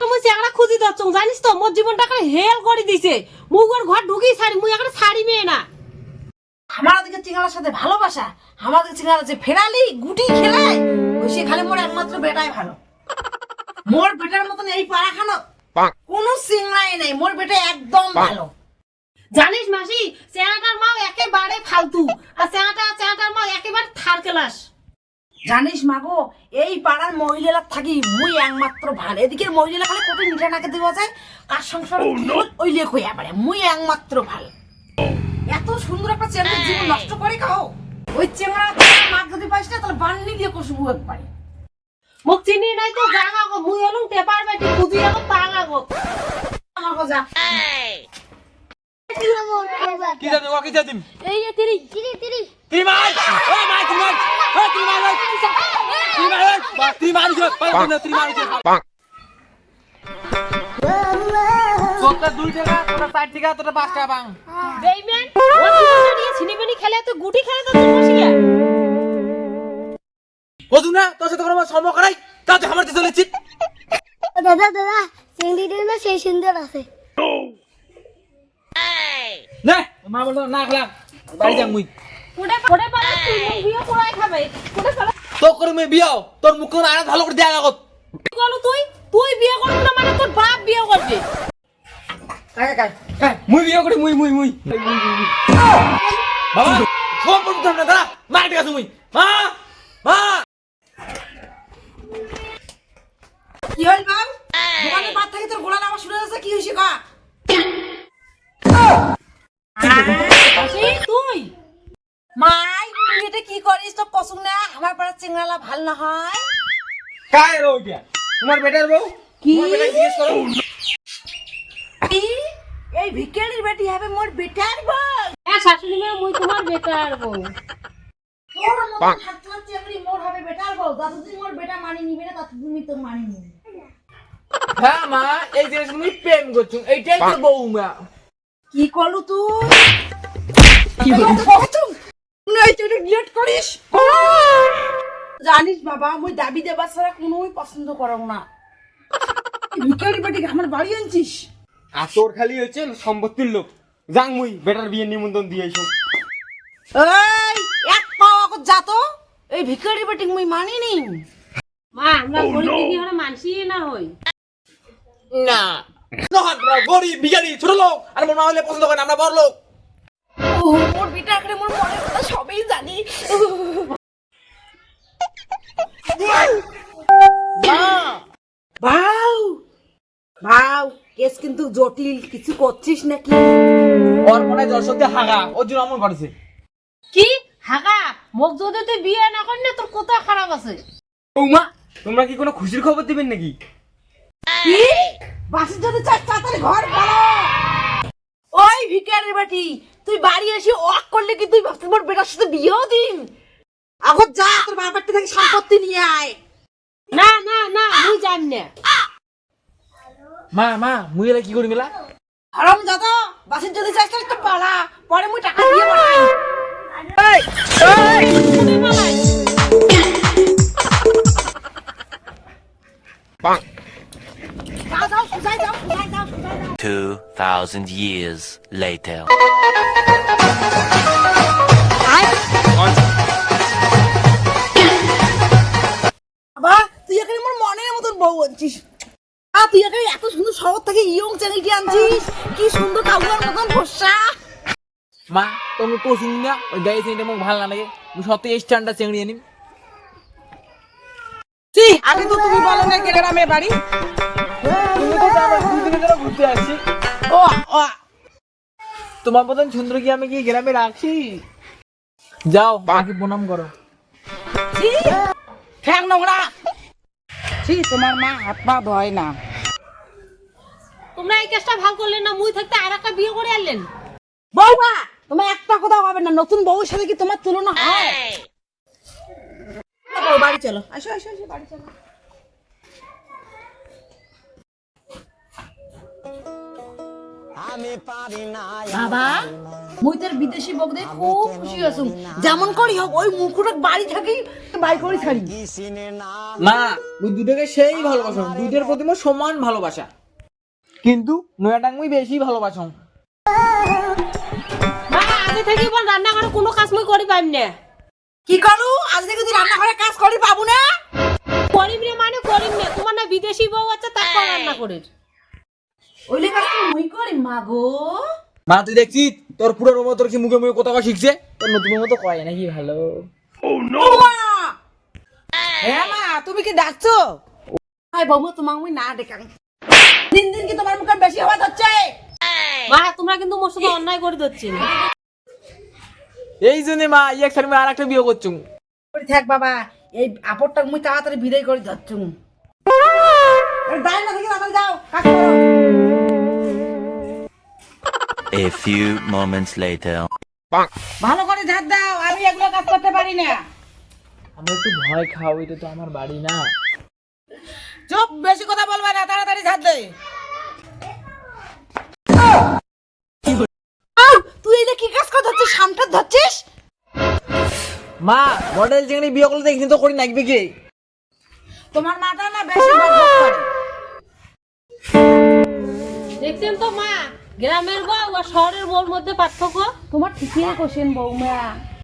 একটা মুই চেংড়া খুঁজি দচ্ছ জানিস তো মোর জীবনটাকে হেল করে দিছে মুই ওর ঘর ঢুকি ছাড়ি মুই একটা ছাড়ি মেয়ে না আমার দিকে চিংড়ার সাথে ভালোবাসা আমাদের চিংড়া যে ফেরালি গুটি খেলায় ওই সে খালি মোর একমাত্র বেটাই ভালো মোর বেটার মতন এই পাড়াখানো কোনো চিংড়াই নেই মোর বেটা একদম ভালো জানিস মাসি চেংড়াটার মাও একেবারে ফালতু আর চেংড়াটার মাও একেবারে থার ক্লাস জানিস মাগো এই পাড়ার মহিলারা থাকি মুই একমাত্র ভালো এদিকের মহিলারা খালি কত নিটা নাকে দেওয়া যায় কার সংসার ওই লেখ হইয়া পারে মুই একমাত্র ভালো এত সুন্দর একটা চেংড়ার জীবন নষ্ট করে খাও ওই চেংড়া মাছ যদি পাইস না তাহলে বান্নি দিয়ে কষবো একবারে মুখ চিনি নাই তো জাগা গো মুই হলুম টেপার বেটি খুঁজি আগো তাগা গো আমার কথা কি জানি ওকে জাদিম এই যে তিরি তুই মার ও মার তুই মার ও তুই মার তুই মার তুই মার তোটা 2 টাকা তোটা 4 টাকা তোটা 5 টাকা বাং বেইমান ও জীবনটা নিয়ে ছিনিবেনি খেলে তো গুটি খেলে তো তুই বসিয়া বধু না তোর সাথে কোনো সম্পর্ক নাই তা তুই আমার দিতে চলেছিস দাদা চিংড়িটা না সেই সুন্দর আছে না মা বলতো না খেলাম বাড়ি যাম মুই কোড়ে পালা তুই মুখ বিয়ে কোড়াই খাবে কোড়ে পালা তো করে মুই বিয়াও তোর মুখ কোন আনা ভালো করে দেয়া লাগত কি করলো তুই বিয়ে করবি না মানে তোর বাপ বিয়ে করবে কাই মুই বিয়া করি মুই বাবা ফোন করতে না দাঁড়া মার টাকা তুমি মা মা কি হল বাপ দোকানে বাদ থেকে তোর গোলা নামা শুরু হয়েছে কি হইছে কা মাসি তুই মাই তুই এটা কি করিস তো কসুম না আমার পাড়ার চিংড়ালা ভাল না হয় কাই রো এটা তোমার বেটার বউ কি তোমার বেটা জিজ্ঞেস করো কি? এই ভিখারির বেটি হবে মোর বেটার বল হ্যাঁ শাশুড়ি মা মুই তোমার বেটার বউ তোর মত হাতলা চিংড়ি মোর হবে বেটার বল যতদিন মোর বেটা মানি নিবে না ততদিন তোর মানি নিবে হ্যাঁ মা এই জিনিস তুমি প্রেম করছো এইটাই তো বউ মা কি করলু তুই কি হলো নাই তুই ডিলিট করিস জানিস বাবা মুই দাবি দেবা ছাড়া কোনোই পছন্দ করব না ভিখারি বেটি আমার বাড়ি আনছিস আর তোর খালি হচ্ছে সম্পত্তির লোক যাং মুই বেটার বিয়ে নিমন্ত্রণ দিয়ে এসো এই এক পাওয়া কো যা তো এই ভিখারি বেটি মুই মানি নি মা আমরা গরিব দিদি হলে মানসি না হই না গরিব ভিখারি ছোট লোক আর মোর মা হলে পছন্দ করে না, আমরা বড় লোক ও মোর বেটা করে মোর মনের কথা সবই জানি মা ভাও ভাও কেস কিন্তু জটিল কিছু করছিস নাকি ওর মনে দর্শক দিয়ে হাগা ওর জন্য আমন করেছে কি হাগা মুখ যদি তুই বিয়ে না করি না তোর কোথা খারাপ আছে বৌমা তোমরা কি কোনো খুশির খবর দিবেন নাকি কি বাসে যদি চার তাড়াতাড়ি ঘর বলো ওই ভিখারির বেটি তুই বাড়ি এসে ওয়াক করলে কি তুই ভাবছিস মোর বেটার সাথে বিয়েও দিন আগত যা তোর বাবার থেকে সম্পত্তি নিয়ে আয় না মুই জানি না মা মুই এলা কি করি মেলা হারাম দাদা বাসে যদি চাস তাহলে তো পালা পরে মুই টাকা দিয়ে পাঠাই তুই পালাই যাও সুজাই যাও 2,000 years later. বাবা তুই এখানে মোর মনের মতন বউ আনছিস তুই এখানে এত সুন্দর শহর থেকে ইয়ং চ্যানেলটি আনছিস কি সুন্দর কাউয়ার মতন বসা মা তুমি কোচিং না ওই গাই চেংড়ি মোক ভাল না লাগে মুই সত্যি স্ট্যান্ডার্ড চেংড়ি আনিম কি আগে তো তুমি বলো না গ্রামে বাড়ি তুমি তো জানো দুই দিনের জন্য ঘুরতে আসছি ও ও তোমার মতন সুন্দর কি আমি কি গ্রামে রাখছি যাও মাকে প্রণাম করো ঠ্যাং নোংরা ছি তোমার মা হাত পা ধয় না তোমরা এই কেসটা ভালো করলেন না মুই থাকতে আর একটা বিয়ে করে আনলেন বৌমা তোমার একটা কথা হবে না নতুন বউয়ের সাথে কি তোমার তুলনা হয় বউ বাড়ি চলো আসো আসো আসো বাড়ি চলো বাবা মুই তোর বিদেশি বউ দেখে খুব খুশি হয়েছুম। যেমন করি হোক ওই মুখটা বাড়ি থাকি বাই করে ছাড়ি। মা ওই দুটোকে সেই ভালোবাসো, দুইটার প্রতি মোর সমান ভালোবাসা, কিন্তু নয়াটাকে মুই বেশি ভালোবাসো। মা আগে থেকে বল রান্না করে কোনো কাজ মুই করি পাইম না। কি করু আজ থেকে তুই রান্নাঘরে কাজ করি পাবো না? করিম রে মানে করিম না, তোমার না বিদেশি বউ আছে তারপর রান্না করে। ওইলে কাজ তো মুই করি মা গো। মা তুই দেখছিস তোর পুরো রোবো তোর কি মুখে মুখে কথা শিখছে, তোর নতুন মতো কয় নাকি ভালো। মা! হ্যাঁ মা তুমি কি ডাকছো? হাই বাবু তোমাকে মুই না ডেকাং। দিন দিন কি তোমার মুখে বেশি হওয়া হচ্ছে? মা তোমরা কিন্তু মোর সাথে অন্যায় করে দিচ্ছি। এই জন্য মা এক সারি আর একটা বিয়ে করছুম। থাক বাবা এই আপরটা মুই তাড়াতাড়ি বিদায় করে যাচ্ছুম। দাঁড়িয়ে না থেকে তাড়াতাড়ি যাও কাজ করো। A few moments later. ভালো করে ঝাড় দাও, আমি এগুলো কাজ করতে পারি না। আমি একটু ভয় খাও, এটা তো আমার বাড়ি না। চুপ, বেশি কথা বলবে না, তাড়াতাড়ি ঝাড় দে। তুই এটা কি কাজ করে ধরছিস? সামটা ধরছিস? মা মডেল চিংড়ি বিয়ে করলে দেখিনি তো করি নাকবে কি? তোমার মাটা না বেশি বকবক করে। দেখছেন তো মা, গ্রামের বউ আর শহরের বউর মধ্যে পার্থক্য। তোমার ঠিকই কোশ্চেন বৌমা।